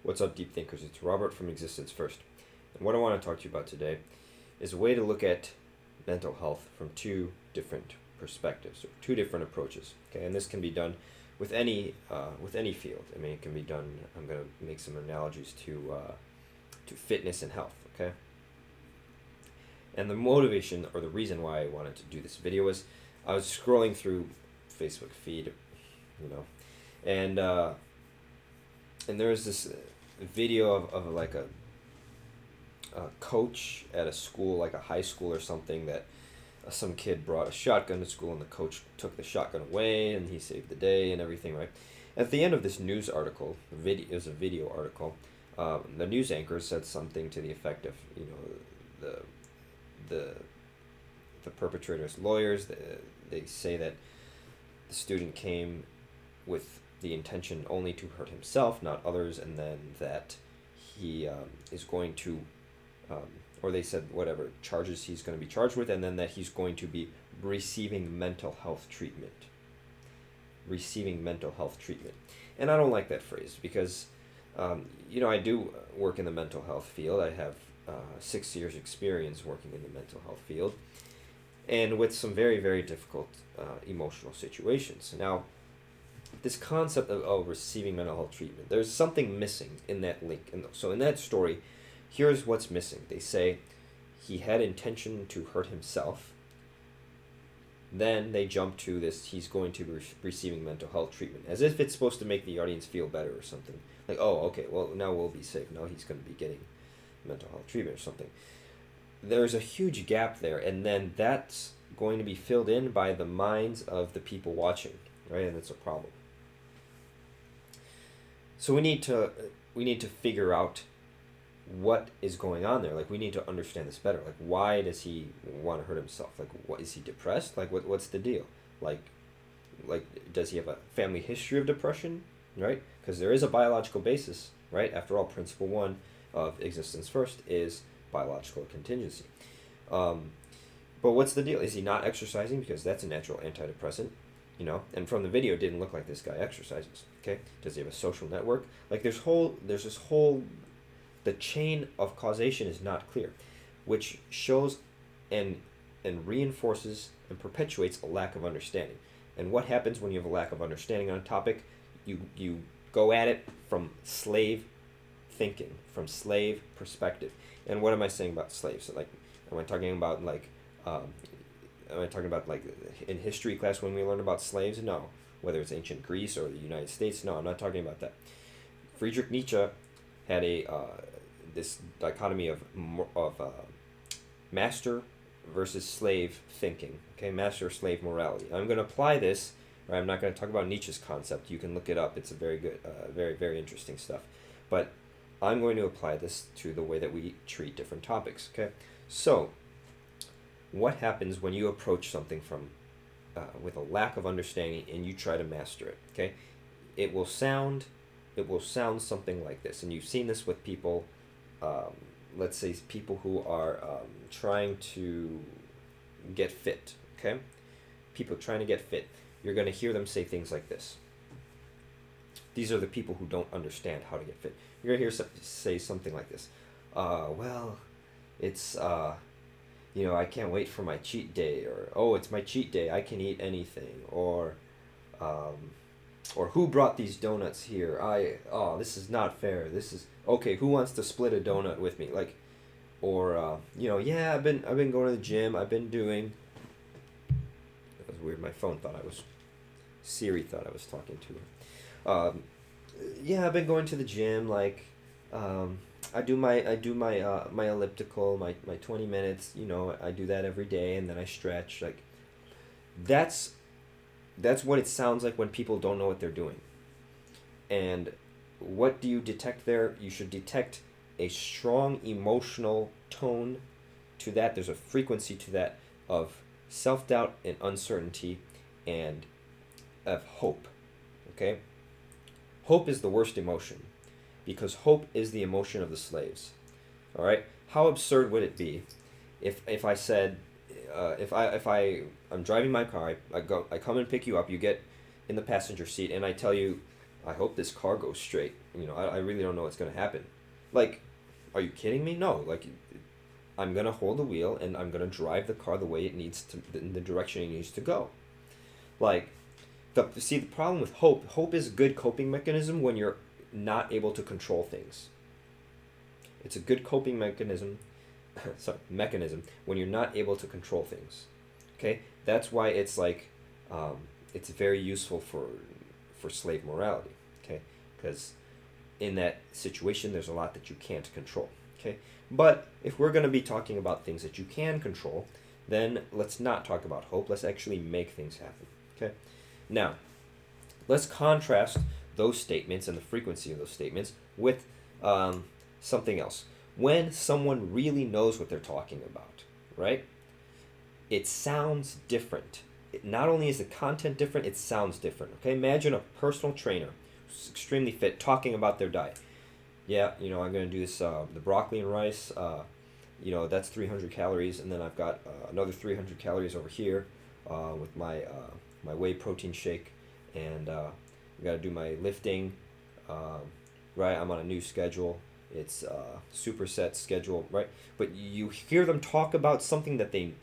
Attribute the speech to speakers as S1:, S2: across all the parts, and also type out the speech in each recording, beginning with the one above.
S1: What's up, deep thinkers? It's Robert from Existence First. And what I want to talk to you about today is a way to look at mental health from two different perspectives, or two different approaches. Okay, and this can be done with any field. I mean, it can be done. I'm going to make some analogies to fitness and health. Okay, and the motivation or the reason why I wanted to do this video was I was scrolling through Facebook feed, you know, and there was this video of like a coach at a school, like a high school or something, that some kid brought a shotgun to school and the coach took the shotgun away and he saved the day and everything, right? At the end of this news article, it was a video article, the news anchor said something to the effect of, the the the perpetrator's lawyers, they say that the student came with the intention only to hurt himself, not others, and then that he is going to, or they said whatever charges he's going to be charged with, and then that he's going to be receiving mental health treatment. Receiving mental health treatment. And I don't like that phrase because, I do work in the mental health field. I have 6 years experience working in the mental health field and with some very, very difficult emotional situations. Now, this concept of receiving mental health treatment, there's something missing in that link. And so in that story, here's what's missing. They say he had intention to hurt himself. Then they jump to this, he's going to be receiving mental health treatment, as if it's supposed to make the audience feel better or something. Like, oh, okay, well, now we'll be safe. Now he's going to be getting mental health treatment or something. There's a huge gap there, and then that's going to be filled in by the minds of the people watching, right? And it's a problem. So we need to figure out what is going on there. Like, we need to understand this better. Like, why does he want to hurt himself? Like, what is he depressed? Like, what's the deal? Like does he have a family history of depression? Right? Because there is a biological basis, right? After all, principle one of Existence First is biological contingency. But what's the deal? Is he not exercising? Because that's a natural antidepressant, and from the video, it didn't look like this guy exercises. Okay, does he have a social network? Like, there's this whole, the chain of causation is not clear, which shows and reinforces and perpetuates a lack of understanding. And what happens when you have a lack of understanding on a topic? You go at it from slave thinking, from slave perspective. And what am I saying about slaves? So, like, am I talking about in history class when we learn about slaves? No. Whether it's ancient Greece or the United States? No, I'm not talking about that. Friedrich Nietzsche had this dichotomy of master versus slave thinking. Okay, master-slave morality. I'm going to apply this. Right, I'm not going to talk about Nietzsche's concept. You can look it up. It's a very good, very, very interesting stuff. But I'm going to apply this to the way that we treat different topics. Okay, so what happens when you approach something from with a lack of understanding and you try to master it? Okay, it will sound something like this, and you've seen this with people. Let's say people who are trying to get fit. Okay, people trying to get fit. You're going to hear them say things like this. These are the people who don't understand how to get fit. You're going to hear say something like this. Well, it's, I can't wait for my cheat day. Or, oh, it's my cheat day. I can eat anything. Or who brought these donuts here? This is not fair. This is, okay, who wants to split a donut with me? Like, or, yeah, I've been going to the gym. I've been doing, that was weird. My phone thought Siri thought I was talking to her. Yeah, I've been going to the gym. Like, I do my my elliptical, my 20 minutes. I do that every day, and then I stretch. Like, that's what it sounds like when people don't know what they're doing. And what do you detect there? You should detect a strong emotional tone to that. There's a frequency to that of self-doubt and uncertainty and of hope. Okay? Hope is the worst emotion because hope is the emotion of the slaves. All right? How absurd would it be if I said, I'm driving my car, I come and pick you up, you get in the passenger seat, and I tell you, I hope this car goes straight. I really don't know what's going to happen. Like, are you kidding me? No. Like, I'm going to hold the wheel and I'm going to drive the car the way it needs to, in the direction it needs to go. Like, the problem with hope is a good coping mechanism when you're not able to control things. It's a good coping mechanism, mechanism when you're not able to control things. Okay, that's why it's like, it's very useful for slave morality. Okay, because in that situation, there's a lot that you can't control. Okay, but if we're going to be talking about things that you can control, then let's not talk about hope. Let's actually make things happen. Okay, now let's contrast those statements and the frequency of those statements with something else. When someone really knows what they're talking about, right? It sounds different. Not only is the content different, it sounds different. Okay, imagine a personal trainer who's extremely fit talking about their diet. Yeah, I'm going to do this, the broccoli and rice, that's 300 calories, and then I've got another 300 calories over here with my whey protein shake, and I got to do my lifting, right? I'm on a new schedule. It's superset schedule, right? But you hear them talk about something that they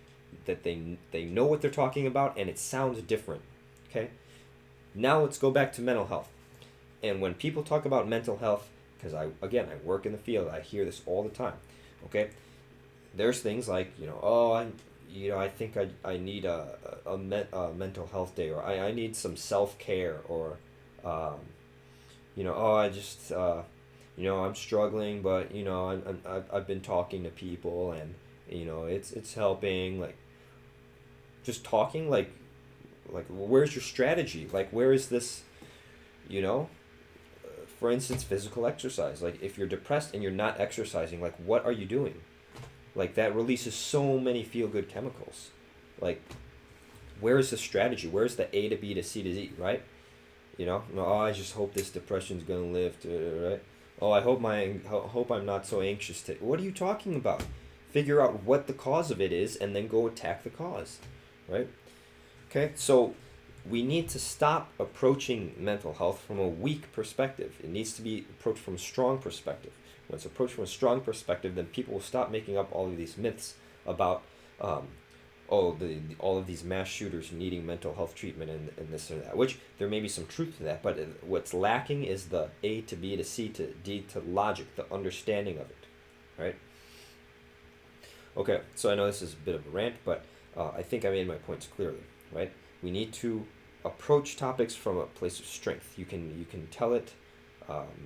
S1: know what they're talking about, and it sounds different. Okay. Now let's go back to mental health. And when people talk about mental health, because I work in the field, I hear this all the time. Okay. There's things like I think I need a mental health day, or I need some self care, or I just I'm struggling, but I've been talking to people, and it's helping. Like, just talking, like where's your strategy? Like, where is this? For instance, physical exercise. Like, if you're depressed and you're not exercising, like, what are you doing? Like, that releases so many feel good chemicals. Like, where is the strategy? Where's the A to B to C to Z, right? Oh, I just hope this depression's gonna lift, right? Oh, I hope I'm not so anxious to. What are you talking about? Figure out what the cause of it is, and then go attack the cause, right? Okay, so we need to stop approaching mental health from a weak perspective. It needs to be approached from a strong perspective. When it's approached from a strong perspective, then people will stop making up all of these myths about all of these mass shooters needing mental health treatment, and this or that, which there may be some truth to that, but what's lacking is the A to B to C to D to logic, the understanding of it, right? Okay, so I know this is a bit of a rant, but I think I made my points clearly, right? We need to approach topics from a place of strength. You can tell it.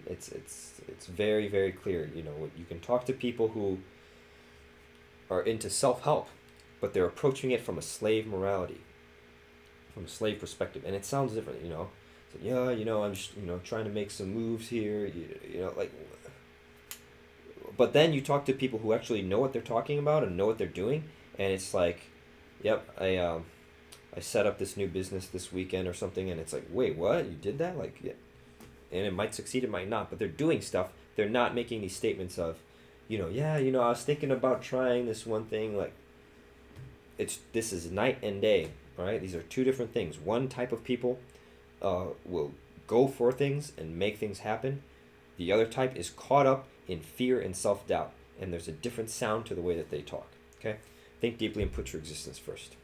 S1: It's very, very clear. You can talk to people who are into self-help, but they're approaching it from a slave morality, from a slave perspective, and it sounds different. So, yeah, I'm just trying to make some moves here. Like, but then you talk to people who actually know what they're talking about and know what they're doing, and it's like, yep, I set up this new business this weekend or something, and it's like, wait, what? You did that? Like, yeah. And it might succeed, it might not, but they're doing stuff. They're not making these statements of, I was thinking about trying this one thing. Like, this is night and day, all right? These are two different things. One type of people will go for things and make things happen. The other type is caught up in fear and self-doubt, and there's a different sound to the way that they talk, okay? Think deeply and put your existence first.